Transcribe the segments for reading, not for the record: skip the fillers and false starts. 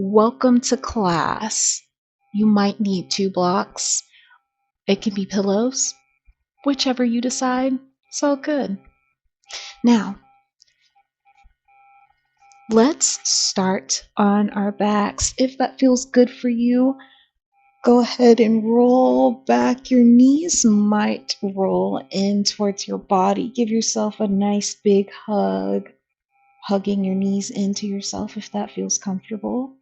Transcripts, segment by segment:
Welcome to class. You might need 2 blocks. It can be pillows, whichever you decide. It's all good. Now, let's start on our backs. If that feels good for you, go ahead and roll back. Your knees might roll in towards your body. Give yourself a nice big hug, hugging your knees into yourself if that feels comfortable.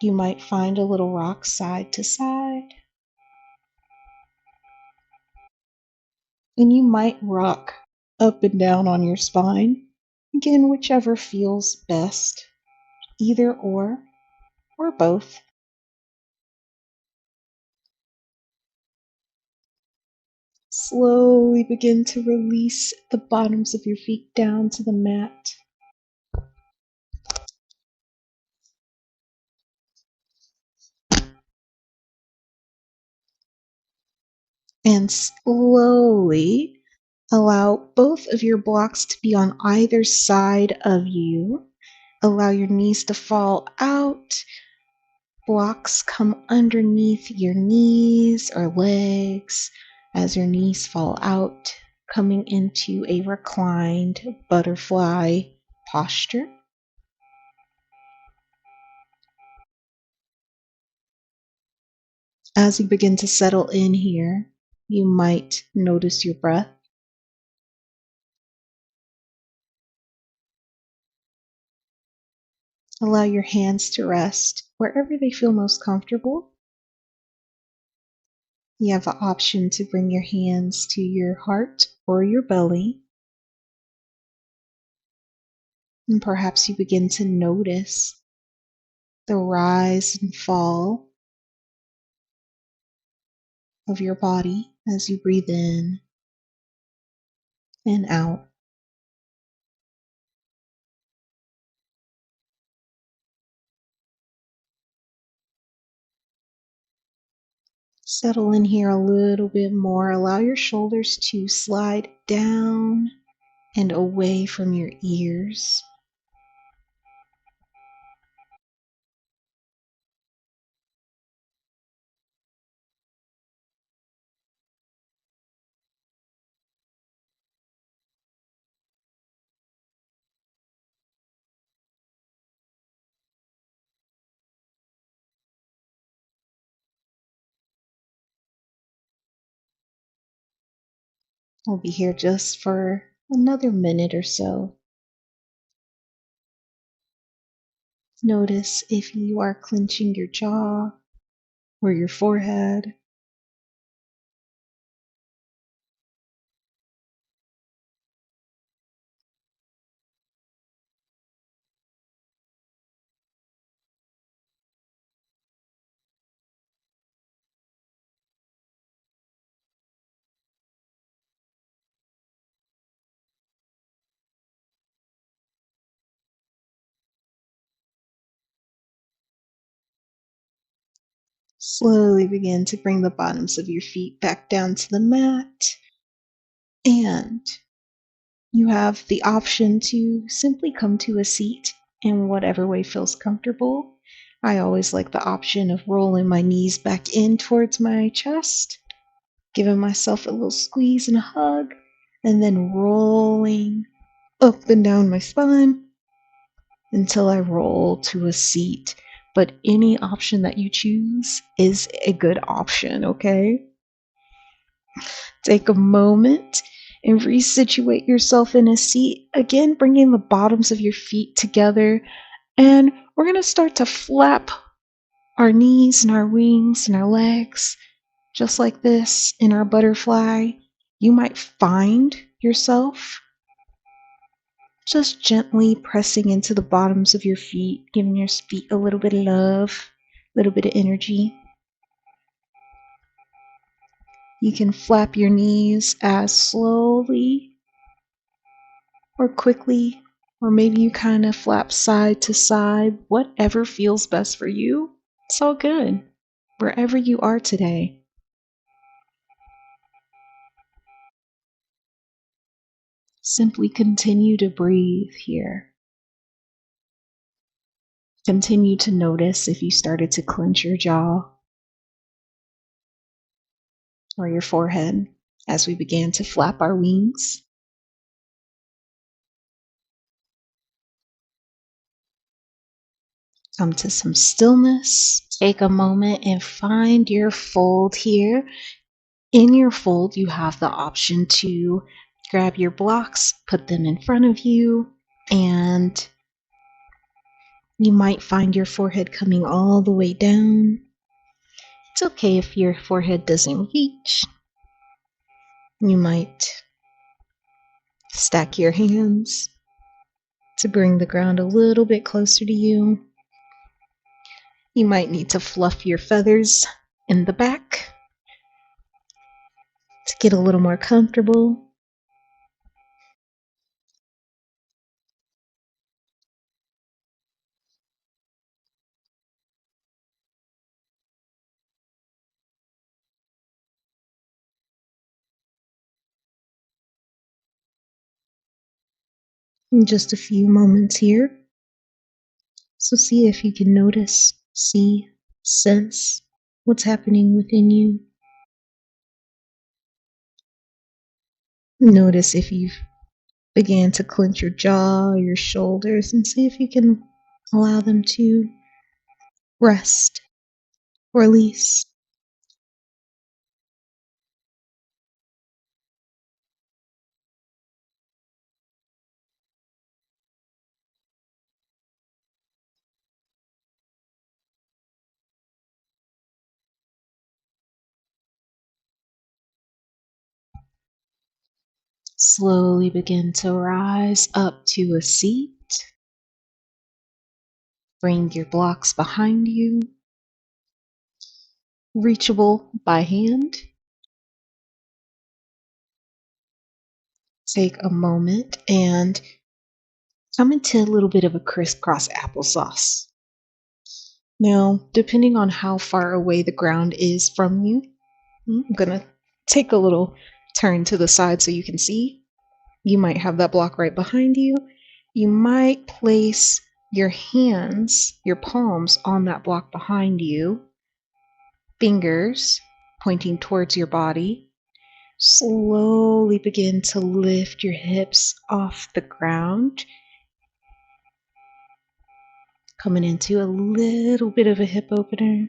You might find a little rock side to side. And you might rock up and down on your spine. Again, whichever feels best, either or both. Slowly begin to release the bottoms of your feet down to the mat. And slowly allow both of your blocks to be on either side of you. Allow your knees to fall out. Blocks come underneath your knees or legs as your knees fall out, coming into a reclined butterfly posture. As you begin to settle in here, you might notice your breath. Allow your hands to rest wherever they feel most comfortable. You have the option to bring your hands to your heart or your belly. And perhaps you begin to notice the rise and fall of your body as you breathe in and out. Settle in here a little bit more. Allow your shoulders to slide down and away from your ears. I'll be here just for another minute or so. Notice if you are clenching your jaw or your forehead. Slowly begin to bring the bottoms of your feet back down to the mat. And you have the option to simply come to a seat in whatever way feels comfortable. I always like the option of rolling my knees back in towards my chest, giving myself a little squeeze and a hug, and then rolling up and down my spine until I roll to a seat. But any option that you choose is a good option, okay? Take a moment and resituate yourself in a seat. Again, bringing the bottoms of your feet together. And we're going to start to flap our knees and our wings and our legs, just like this in our butterfly. You might find yourself just gently pressing into the bottoms of your feet, giving your feet a little bit of love, a little bit of energy. You can flap your knees as slowly or quickly, or maybe you kind of flap side to side, whatever feels best for you. It's all good, wherever you are today. Simply continue to breathe here. Continue to notice if you started to clench your jaw or your forehead as we began to flap our wings. Come to some stillness. Take a moment and find your fold here. In your fold, you have the option to grab your blocks, put them in front of you, and you might find your forehead coming all the way down. It's okay if your forehead doesn't reach. You might stack your hands to bring the ground a little bit closer to you. You might need to fluff your feathers in the back to get a little more comfortable. In just a few moments here. So see if you can notice, see, sense what's happening within you. Notice if you've began to clench your jaw, your shoulders, and see if you can allow them to rest, release. Slowly begin to rise up to a seat. Bring your blocks behind you, reachable by hand. Take a moment and come into a little bit of a crisscross applesauce. Now, depending on how far away the ground is from you, I'm going to take a little turn to the side so you can see. You might have that block right behind you. You might place your hands, your palms on that block behind you, fingers pointing towards your body. Slowly begin to lift your hips off the ground, coming into a little bit of a hip opener.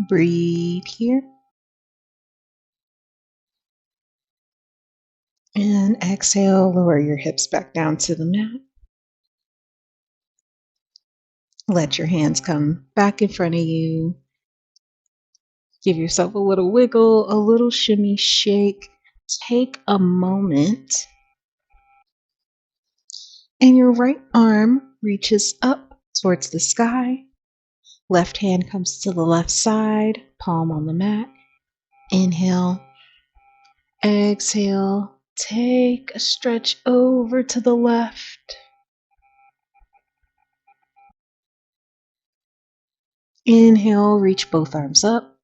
Breathe here. And exhale, lower your hips back down to the mat. Let your hands come back in front of you. Give yourself a little wiggle, a little shimmy shake. Take a moment. And your right arm reaches up towards the sky. Left hand comes to the left side, palm on the mat. Inhale. Exhale. Take a stretch over to the left. Inhale, reach both arms up.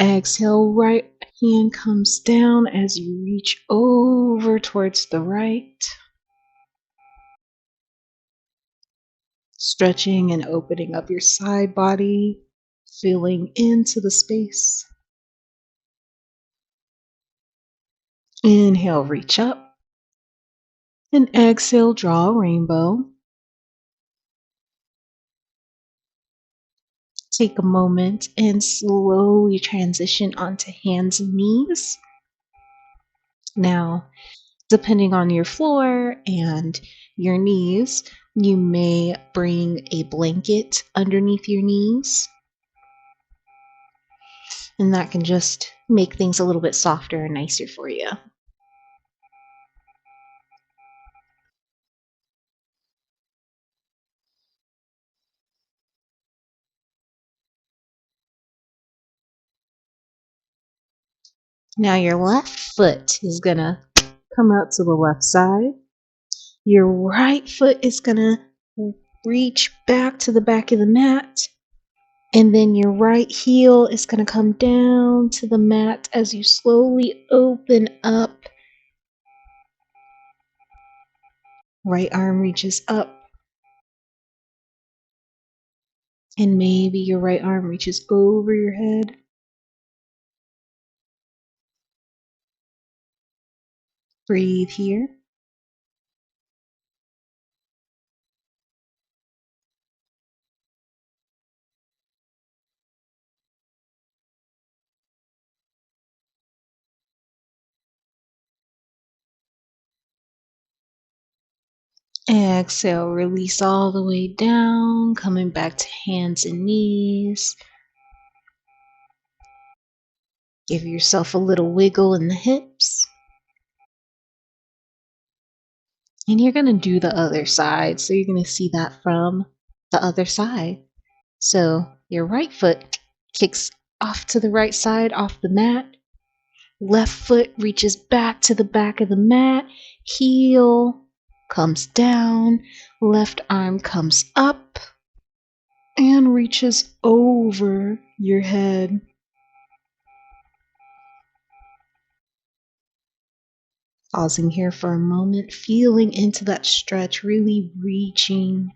Exhale, right hand comes down as you reach over towards the right. Stretching and opening up your side body, feeling into the space. Inhale, reach up. And exhale, draw a rainbow. Take a moment and slowly transition onto hands and knees. Now, depending on your floor and your knees, you may bring a blanket underneath your knees, and that can just make things a little bit softer and nicer for you. Now your left foot is gonna come out to the left side. Your right foot is gonna reach back to the back of the mat. And then your right heel is going to come down to the mat as you slowly open up Right arm reaches up, and maybe your right arm reaches over your head. Breathe here. Exhale, release all the way down, coming back to hands and knees. Give yourself a little wiggle in the hips. And you're going to do the other side. So you're going to see that from the other side. So your right foot kicks off to the right side off the mat. Left foot reaches back to the back of the mat. Heel comes down. Left arm comes up and reaches over your head. Pausing here for a moment, feeling into that stretch, really reaching.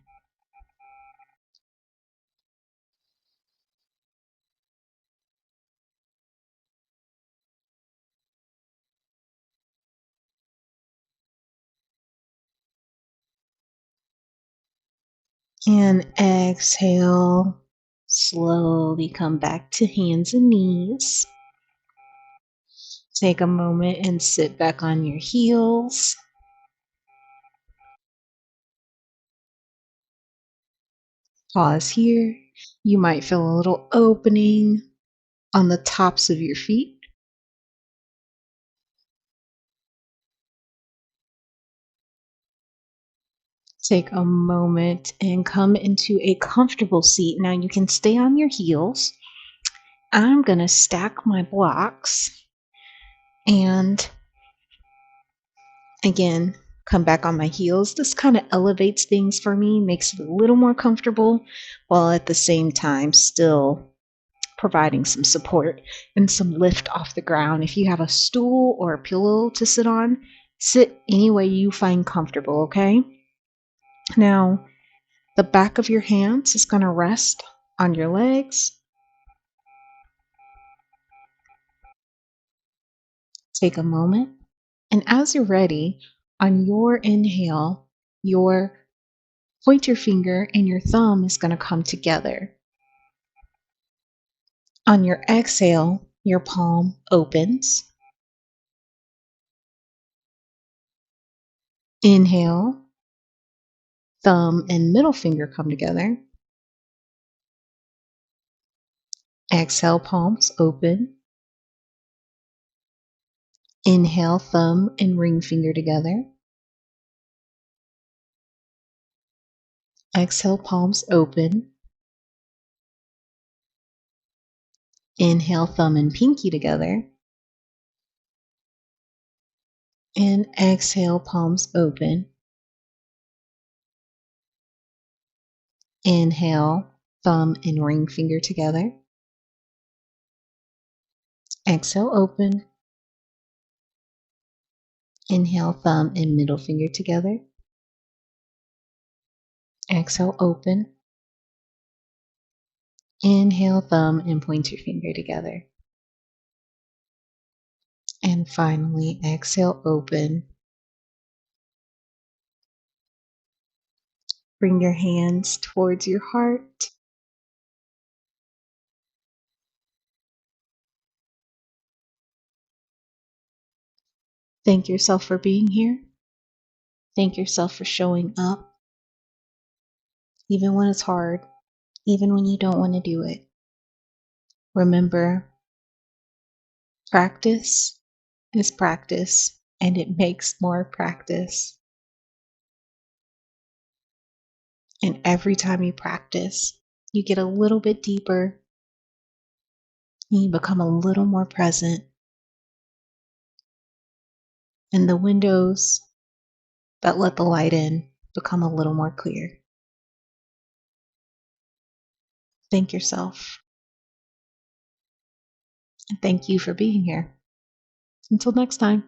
And exhale. Slowly come back to hands and knees. Take a moment and sit back on your heels. Pause here. You might feel a little opening on the tops of your feet. Take a moment and come into a comfortable seat. Now you can stay on your heels. I'm going to stack my blocks and again, come back on my heels. This kind of elevates things for me, makes it a little more comfortable while at the same time still providing some support and some lift off the ground. If you have a stool or a pillow to sit on, sit any way you find comfortable, okay? Now, the back of your hands is going to rest on your legs. Take a moment, and as you're ready, on your inhale, your pointer finger and your thumb is going to come together. On your exhale, your palm opens. Inhale, thumb and middle finger come together. Exhale, palms open. Inhale, thumb and ring finger together. Exhale, palms open. Inhale, thumb and pinky together. And exhale, palms open. Inhale, thumb and ring finger together. Exhale, open. Inhale, thumb and middle finger together. Exhale, open. Inhale, thumb and pointer finger together. And finally, exhale, open. Bring your hands towards your heart. Thank yourself for being here. Thank yourself for showing up, even when it's hard, even when you don't want to do it. Remember, practice is practice, and it makes more practice. And every time you practice, you get a little bit deeper, and you become a little more present. And the windows that let the light in become a little more clear. Thank yourself. And thank you for being here. Until next time.